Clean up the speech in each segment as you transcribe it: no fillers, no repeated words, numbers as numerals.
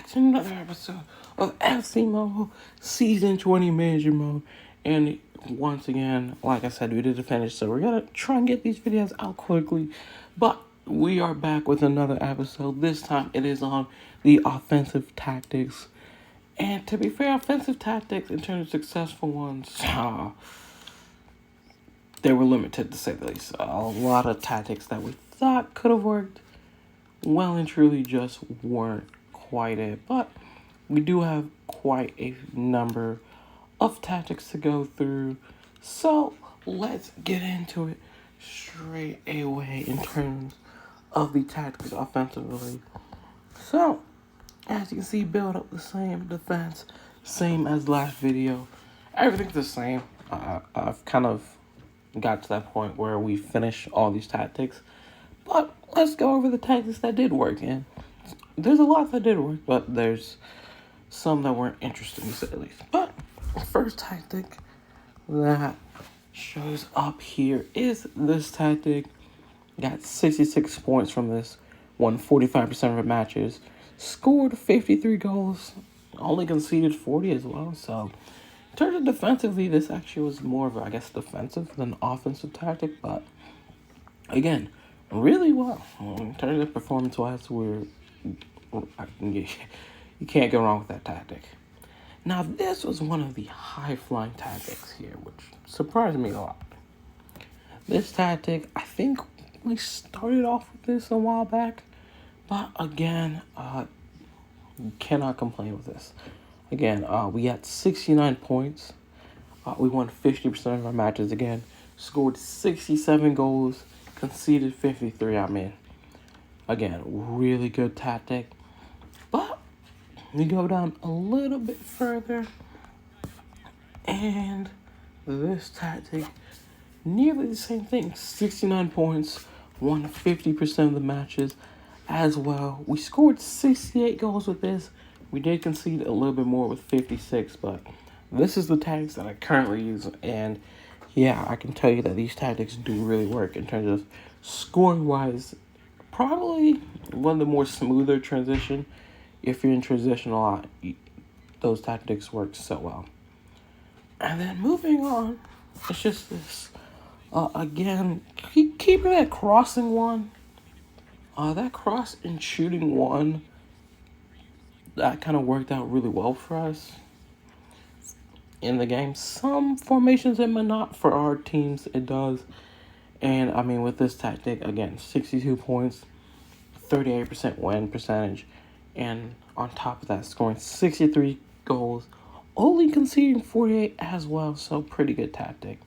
back to another episode of FC Mode Season 20 Major Mode. And once again, like I said, we did finish, so we're gonna try and get these videos out quickly. But we are back with another episode. This time it is on the offensive tactics. And to be fair, offensive tactics, in terms of successful ones, they were limited to say the least. A lot of tactics that we thought could have worked well and truly just weren't quite it. But we do have quite a number of tactics to go through. So let's get into it straight away in terms of the tactics offensively. So, as you can see, build up the same defense, same as last video. Everything's the same. I've kind of got to that point where we finish all these tactics. But let's go over the tactics that did work. And there's a lot that did work, but there's some that weren't interesting to say the least. But the first tactic that shows up here is this tactic. Got 66 points from this, won 45% of her matches, scored 53 goals, only conceded 40 as well. So in terms of defensively, this actually was more of, I guess, defensive than offensive tactic. But again, really well. In terms of performance-wise, you can't go wrong with that tactic. Now, this was one of the high-flying tactics here, which surprised me a lot. This tactic, I think we started off with this a while back, but again, you cannot complain with this. Again, we had 69 points. We won 50% of our matches again, scored 67 goals, conceded 53. I mean, again, really good tactic. But we go down a little bit further, and this tactic, nearly the same thing. 69 points, won 50% of the matches as well. We scored 68 goals with this. We did concede a little bit more with 56, but this is the tactics that I currently use, and yeah, I can tell you that these tactics do really work in terms of scoring-wise. Probably one of the more smoother transition. If you're in transition a lot, those tactics work so well. And then moving on, it's just this. Again, keeping that crossing one. That cross and shooting one, that kind of worked out really well for us in the game. Some formations it might not. For our teams, it does. And, I mean, with this tactic, again, 62 points, 38% win percentage, and on top of that, scoring 63 goals, only conceding 48 as well, so pretty good tactic.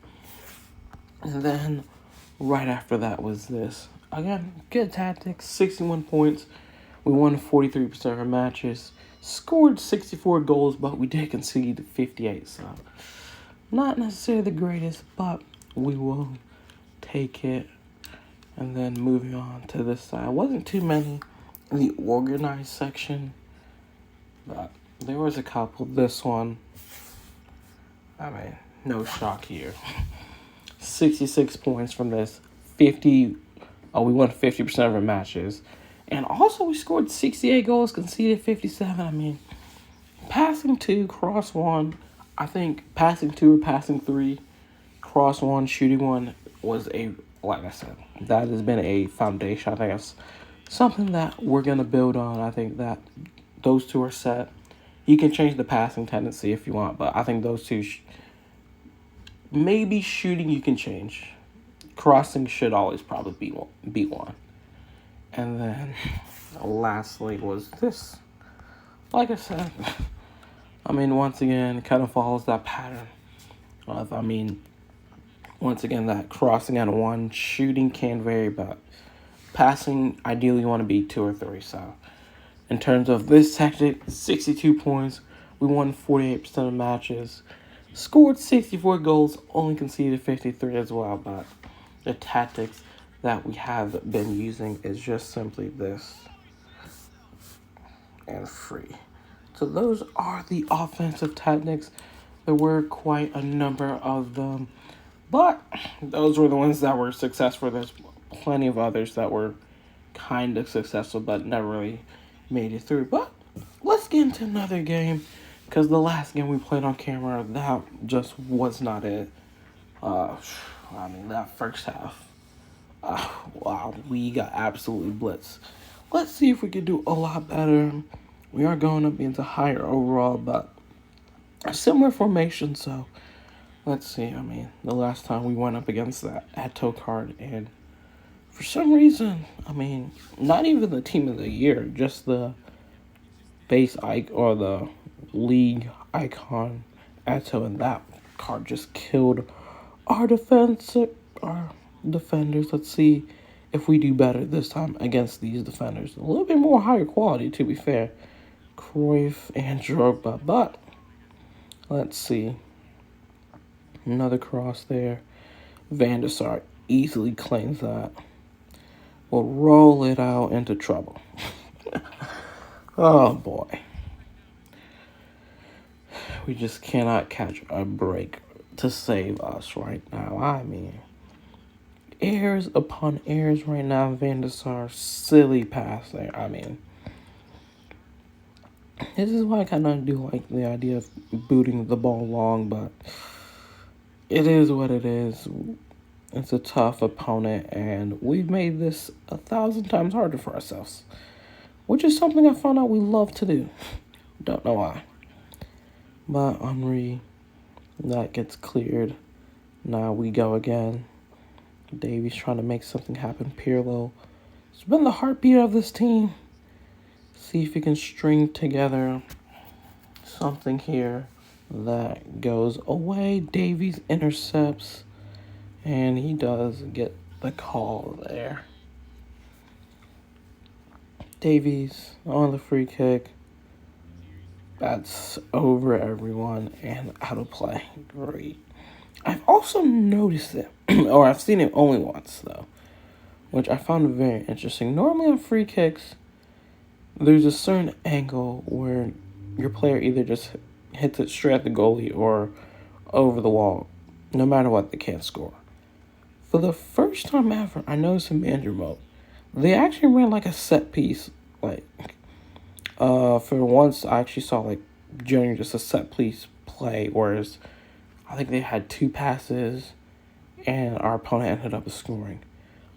And then, right after that was this. Again, good tactic, 61 points, we won 43% of our matches, scored 64 goals, but we did concede 58, so not necessarily the greatest, but we will take it. And then moving on to this side, wasn't too many in the organized section, but there was a couple. This one, I mean, no shock here. 66 points from this, we won 50% of our matches, and also we scored 68 goals, conceded 57. I mean, passing 2, cross 1, I think passing 2 or passing 3, cross 1, shooting 1 was like I said, that has been a foundation. I think that's something that we're going to build on. I think that those two are set. You can change the passing tendency if you want, but I think those two, maybe shooting you can change. Crossing should always probably be one. And then lastly was this. Like I said, I mean, once again, it kind of follows that pattern of, once again, that crossing at 1, shooting can vary, but passing, ideally you want to be 2 or 3. So in terms of this tactic, 62 points, we won 48% of matches, scored 64 goals, only conceded 53 as well. But the tactics that we have been using is just simply this and free. So those are the offensive tactics. There were quite a number of them, but those were the ones that were successful. There's plenty of others that were kind of successful but never really made it through. But let's get into another game, because the last game we played on camera, that just was not it. That first half, wow, we got absolutely blitzed. Let's see if we can do a lot better. We are going up into higher overall, but a similar formation, so let's see. The last time we went up against that Atto card, and for some reason, not even the team of the year, just the base icon or the league icon Atto, and that card just killed our defenders. Let's see if we do better this time against these defenders. A little bit more higher quality, to be fair. Cruyff and Drogba, but let's see. Another cross there. Van der Sar easily claims that. We'll roll it out into trouble. Oh boy. We just cannot catch a break to save us right now. Errors upon errors right now. Van der Sar, silly pass there. This is why I kind of do like the idea of booting the ball long, but it is what it is. It's a tough opponent, and we've made this 1,000 times harder for ourselves, which is something I found out we love to do. Don't know why. But Henry, that gets cleared. Now we go again. Davies trying to make something happen. Pirlo, it's been the heartbeat of this team. See if he can string together something here that goes away. Davies intercepts, and he does get the call there. Davies on the free kick. That's over everyone and out of play. Great. I've also noticed it, or I've seen it only once though, which I found very interesting. Normally on free kicks, there's a certain angle where your player either just hits it straight at the goalie or over the wall. No matter what, they can't score. For the first time ever, I noticed in manager mode, they actually ran like a set piece. For once, I actually saw generally just a set piece play, whereas I think they had 2 passes and our opponent ended up scoring.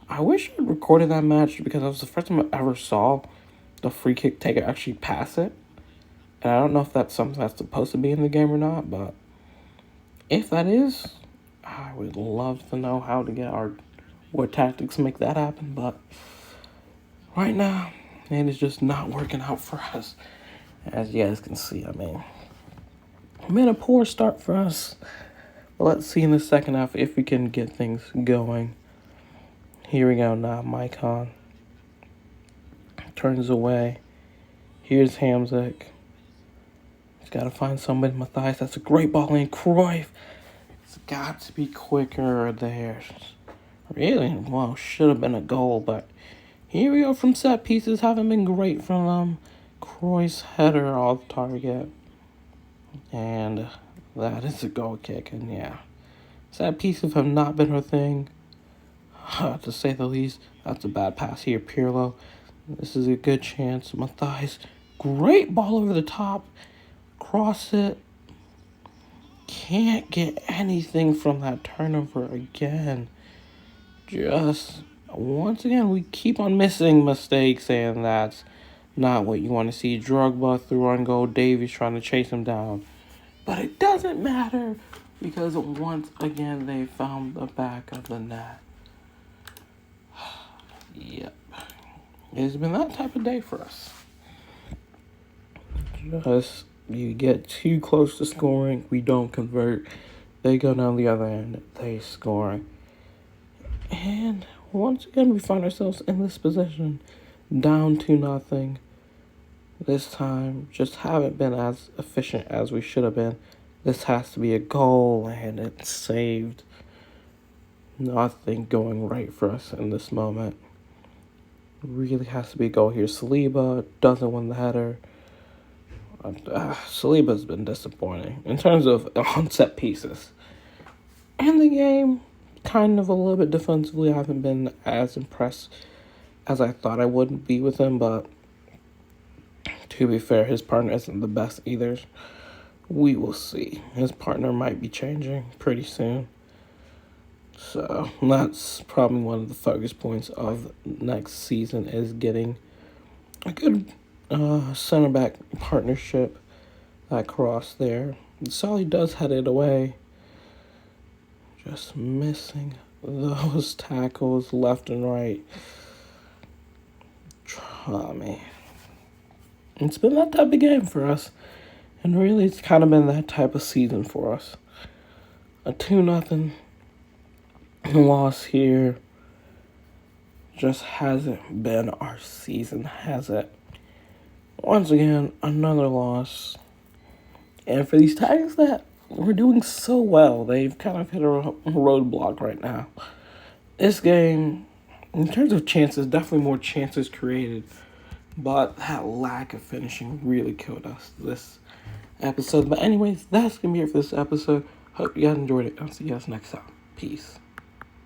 I wish I recorded that match because that was the first time I ever saw the free kick taker actually pass it. And I don't know if that's something that's supposed to be in the game or not, but if that is, I would love to know how to get what tactics make that happen. But right now, it is just not working out for us. As you guys can see, been a poor start for us. But let's see in the second half if we can get things going. Here we go now. Maicon turns away. Here's Hamzik. He's got to find somebody. Matthias, that's a great ball in. Cruyff. It's got to be quicker there. Really? Well, should have been a goal, but here we go from set pieces. Haven't been great from them. Cruyff's header off target. And that is a goal kick. And yeah, set pieces have not been her thing. To say the least. That's a bad pass here. Pirlo. This is a good chance. Matthias. Great ball over the top. Cross it. Can't get anything from that turnover again. Just, once again, we keep on missing mistakes, and that's not what you want to see. Drogba through on goal. Davies trying to chase him down. But it doesn't matter because once again, they found the back of the net. Yep. It's been that type of day for us. Just, you get too close to scoring, we don't convert. They go down the other end, they score. And once again, we find ourselves in this position, down 2-0. This time, just haven't been as efficient as we should have been. This has to be a goal, and it's saved. Nothing going right for us in this moment. Really has to be a goal here. Saliba doesn't win the header. Saliba's been disappointing in terms of on set pieces. And the game, kind of a little bit defensively, I haven't been as impressed as I thought I would be with him, but To be fair, his partner isn't the best either. We will see. His partner might be changing pretty soon. So that's probably one of the focus points of next season is getting a good center back partnership. That cross there. Solly does head it away. Just missing those tackles left and right. Oh, man. It's been that type of game for us. And really, it's kind of been that type of season for us. A 2-0 loss here just hasn't been our season, has it? Once again, another loss. And for these Tigers that were doing so well, they've kind of hit a roadblock right now. This game, in terms of chances, definitely more chances created. But that lack of finishing really killed us this episode. But anyways, that's going to be it for this episode. Hope you guys enjoyed it. I'll see you guys next time. Peace.